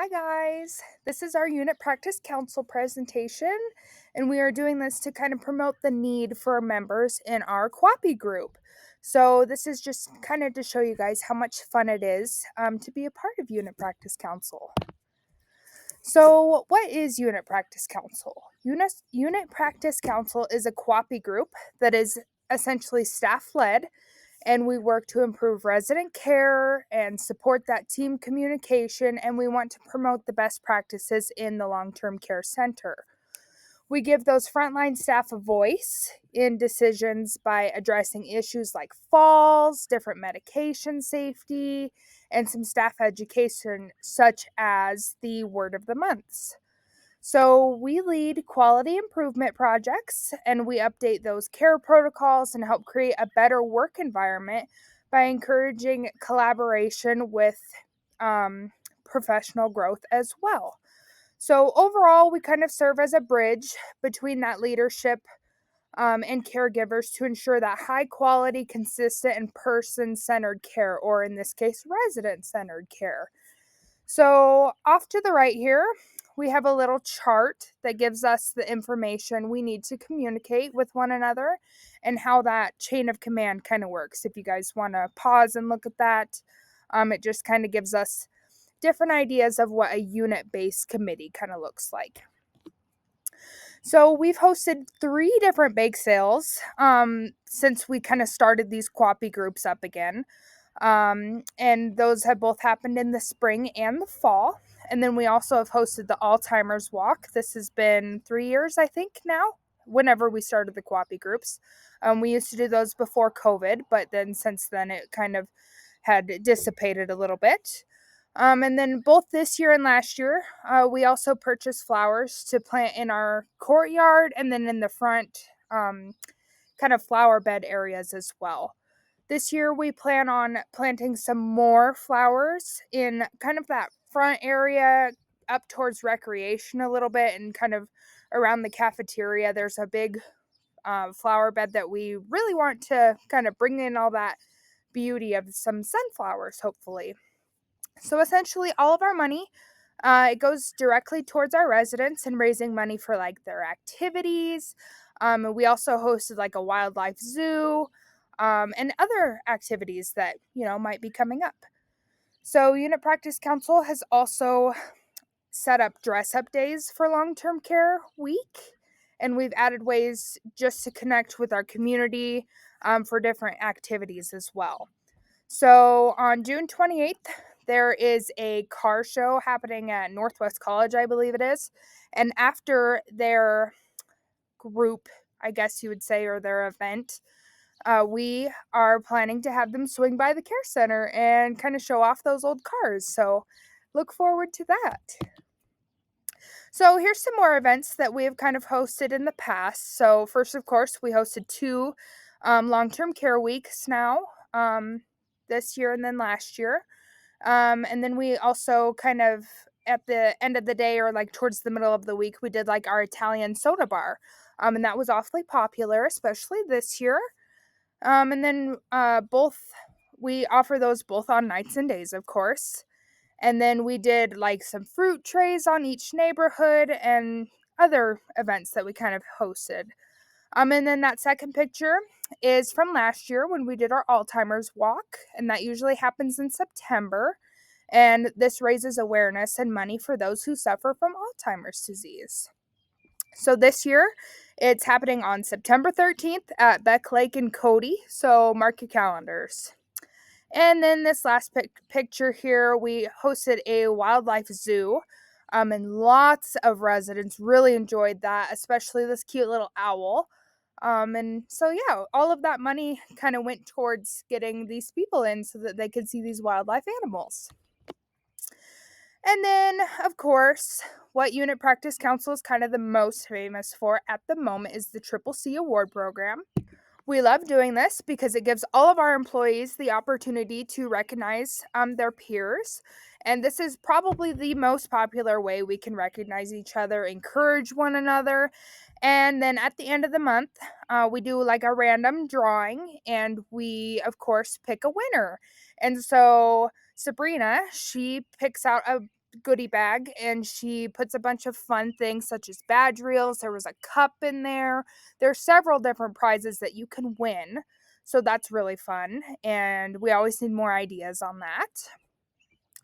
Hi guys, this is our Unit Practice Council presentation, and we are doing this to kind of promote the need for members in our QAPI group. So this is just kind of to show you guys how much fun it is to be a part of Unit Practice Council. So what is Unit Practice Council? Unit Practice Council is a QAPI group that is essentially staff-led, and we work to improve resident care and support that team communication, and we want to promote the best practices in the long-term care center. We give those frontline staff a voice in decisions by addressing issues like falls, different medication safety, and some staff education such as the word of the months. So we lead quality improvement projects, and we update those care protocols and help create a better work environment by encouraging collaboration with professional growth as well. So overall, we kind of serve as a bridge between that leadership and caregivers to ensure that high quality, consistent, and person centered care, or in this case, resident centered care. So, off to the right here, we have a little chart that gives us the information we need to communicate with one another and how that chain of command kind of works. If you guys want to pause and look at that, it just kind of gives us different ideas of what a unit based committee kind of looks like. So, we've hosted 3 different bake sales since we kind of started these QAPI groups up again. And those have both happened in the spring and the fall. And then we also have hosted the Alzheimer's Walk. This has been 3 years, I think, now, whenever we started the QAPI groups. We used to do those before COVID, but then since then it kind of had dissipated a little bit. And then both this year and last year, we also purchased flowers to plant in our courtyard and then in the front kind of flower bed areas as well. This year, we plan on planting some more flowers in kind of that front area up towards recreation a little bit and kind of around the cafeteria. There's a big flower bed that we really want to kind of bring in all that beauty of some sunflowers, hopefully. So essentially, all of our money it goes directly towards our residents and raising money for like their activities. And we also hosted like a wildlife zoo and other activities that might be coming up. So Unit Practice Council has also set up dress up days for long term care week, and we've added ways just to connect with our community for different activities as well. So on June 28th, there is a car show happening at Northwest College, I believe it is. And after their group, I guess you would say, or their event, we are planning to have them swing by the care center and kind of show off those old cars. So look forward to that. So here's some more events that we have kind of hosted in the past. So first, of course, we hosted 2 long-term care weeks now, this year and then last year. And then we also kind of at the end of the day or like towards the middle of the week, we did like our Italian soda bar. And that was awfully popular, especially this year. And then both we offer those both on nights and days, of course. And then we did like some fruit trays on each neighborhood and other events that we kind of hosted. And then that second picture is from last year when we did our Alzheimer's walk, and that usually happens in September. And this raises awareness and money for those who suffer from Alzheimer's disease. So this year, it's happening on September 13th at Beck Lake in Cody. So mark your calendars. And then this last picture here, we hosted a wildlife zoo. And lots of residents really enjoyed that, especially this cute little owl. And so, yeah, all of that money kind of went towards getting these people in so that they could see these wildlife animals. And then, of course, what Unit Practice Council is kind of the most famous for at the moment is the Triple C Award Program. We love doing this because it gives all of our employees the opportunity to recognize their peers. And this is probably the most popular way we can recognize each other, encourage one another. And then at the end of the month, we do like a random drawing and we, of course, pick a winner. And so Sabrina, she picks out goodie bag, and she puts a bunch of fun things such as badge reels. There was a cup in there. There's several different prizes that you can win. So that's really fun, and we always need more ideas on that.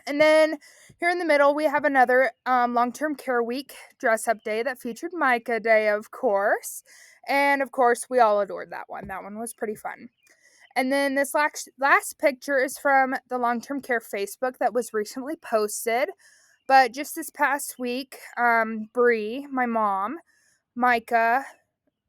And then here in the middle, we have another long-term care week dress-up day that featured Micah Day, of course. And of course, we all adored that one. That one was pretty fun. And then this last picture is from the long-term care Facebook that was recently posted. But just this past week, Bree, my mom, Micah,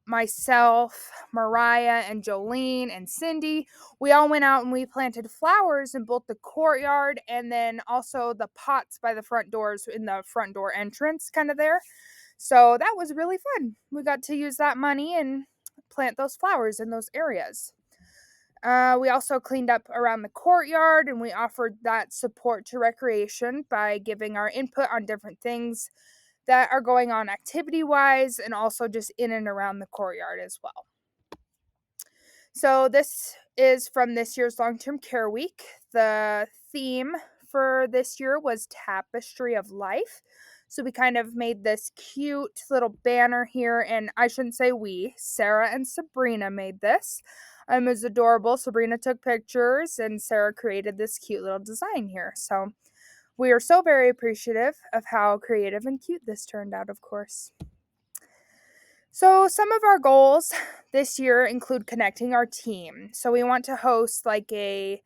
myself, Mariah, and Jolene, and Cindy, we all went out and we planted flowers in both the courtyard and then also the pots by the front doors in the front door entrance, kind of there. So that was really fun. We got to use that money and plant those flowers in those areas. We also cleaned up around the courtyard and we offered that support to recreation by giving our input on different things that are going on activity wise and also just in and around the courtyard as well. So, this is from this year's long term care week. The theme for this year was Tapestry of Life. So, we kind of made this cute little banner here, and I shouldn't say we, Sarah and Sabrina made this. It was adorable. Sabrina took pictures, and Sarah created this cute little design here. So, we are so very appreciative of how creative and cute this turned out, of course. So, some of our goals this year include connecting our team. So, we want to host like a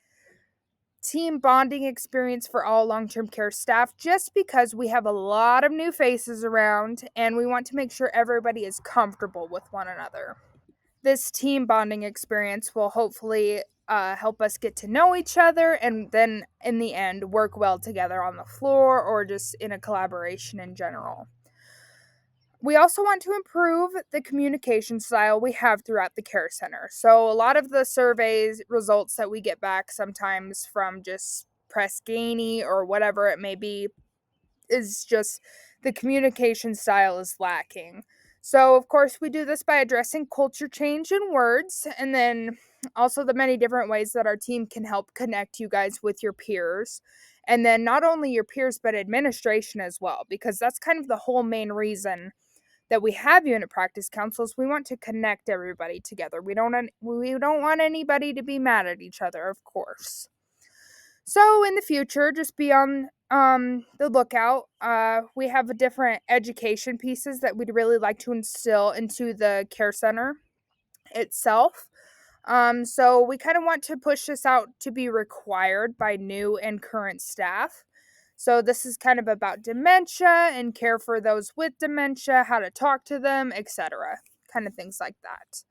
team bonding experience for all long term care staff just because we have a lot of new faces around and we want to make sure everybody is comfortable with one another. This team bonding experience will hopefully help us get to know each other and then in the end work well together on the floor or just in a collaboration in general. We also want to improve the communication style we have throughout the care center. So, a lot of the surveys results that we get back sometimes from just Press Ganey or whatever it may be is just the communication style is lacking. So, of course, we do this by addressing culture change in words and then also the many different ways that our team can help connect you guys with your peers. And then not only your peers, but administration as well, because that's kind of the whole main reason that we have unit practice councils. We want to connect everybody together. We don't want anybody to be mad at each other, of course. So in the future, just be on the lookout. We have different education pieces that we'd really like to instill into the care center itself. So we kind of want to push this out to be required by new and current staff. So this is kind of about dementia and care for those with dementia, how to talk to them, etc. Kind of things like that.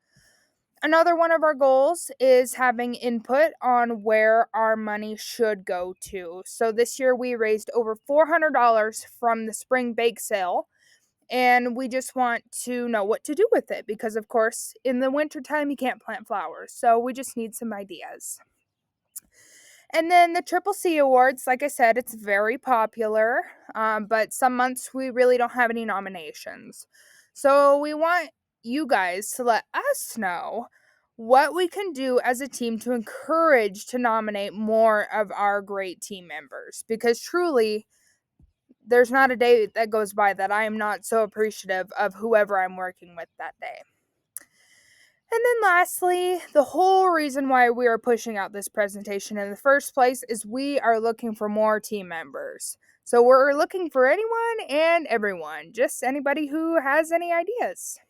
Another one of our goals is having input on where our money should go to. So this year we raised over $400 from the spring bake sale, and we just want to know what to do with it because, of course, in the wintertime you can't plant flowers. So we just need some ideas. And then the Triple C Awards, like I said, it's very popular, but some months we really don't have any nominations. So we want you guys to let us know what we can do as a team to encourage to nominate more of our great team members. Because truly, there's not a day that goes by that I am not so appreciative of whoever I'm working with that day. And then lastly, the whole reason why we are pushing out this presentation in the first place is we are looking for more team members. So we're looking for anyone and everyone, just anybody who has any ideas.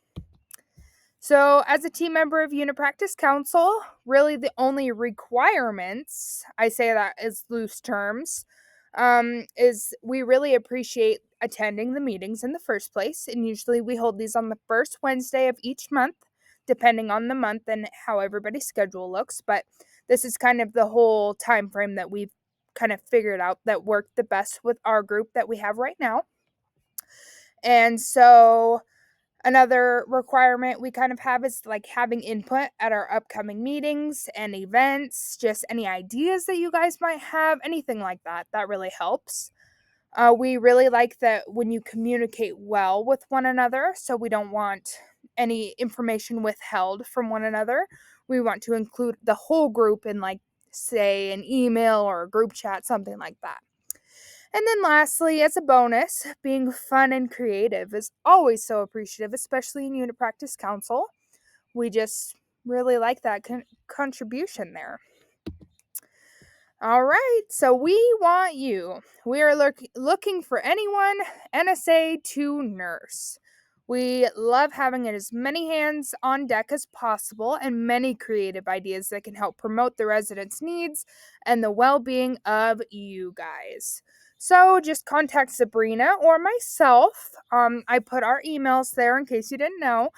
So as a team member of Unit Practice Council, really the only requirements, I say that as loose terms, is we really appreciate attending the meetings in the first place. And usually we hold these on the first Wednesday of each month, depending on the month and how everybody's schedule looks. But this is kind of the whole time frame that we've kind of figured out that worked the best with our group that we have right now. And so another requirement we kind of have is like having input at our upcoming meetings and events, just any ideas that you guys might have, anything like that. That really helps. We really like that when you communicate well with one another, so we don't want any information withheld from one another. We want to include the whole group in, like, say, an email or a group chat, something like that. And then lastly, as a bonus, being fun and creative is always so appreciative, especially in unit practice council. We just really like that contribution there. All right, so we want you. We are looking for anyone NSA to nurse. We love having as many hands on deck as possible and many creative ideas that can help promote the residents' needs and the well being of you guys. So just contact Sabrina or myself. I put our emails there in case you didn't know.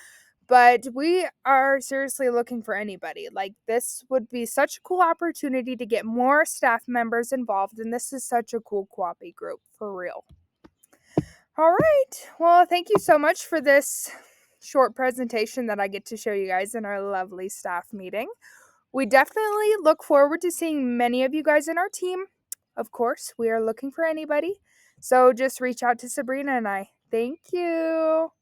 But we are seriously looking for anybody. Like, this would be such a cool opportunity to get more staff members involved, and this is such a cool QWOPI group, for real. All right. Well, thank you so much for this short presentation that I get to show you guys in our lovely staff meeting. We definitely look forward to seeing many of you guys in our team. Of course, we are looking for anybody. So just reach out to Sabrina and I. Thank you.